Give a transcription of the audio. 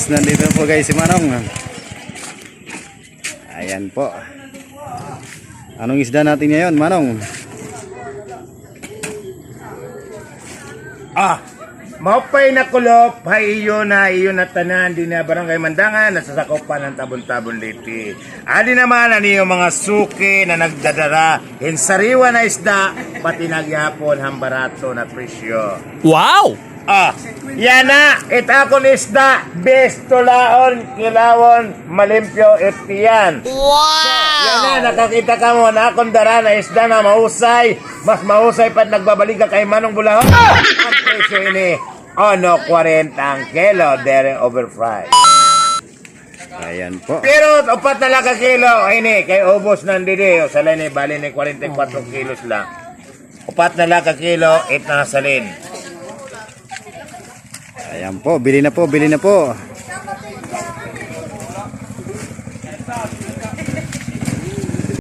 guys, nandito po guys si Manong. Ayan po. Anong isda natin ngayon, Manong? Maupay na kulop, hay iyo na tanan, di na barangay Mandangan, nasasakopan ng tabon-tabon liti. Ali naman ani yung mga suki na nagdadara, hinsariwa na isda, pati nagyapon hambarato na presyo. Wow! Yan na, itakon isda, besto laon, kilawon, malimpyo, itiyan. Wow! Yan na, nakakita ka mo na akong dara na isda na mahusay, mas mahusay pat nagbabalik ka kay Manong Bulahon. Ang presyo ini, 40 ang kilo, dere overfry. Ayan po. Pero upat na lang ka kilo, ini, kay ubos nandidi, o salin ni, bali ni 44 kilos lang. Upat na lang ka kilo, it na salin. Ayan po, bili na po, bili na po.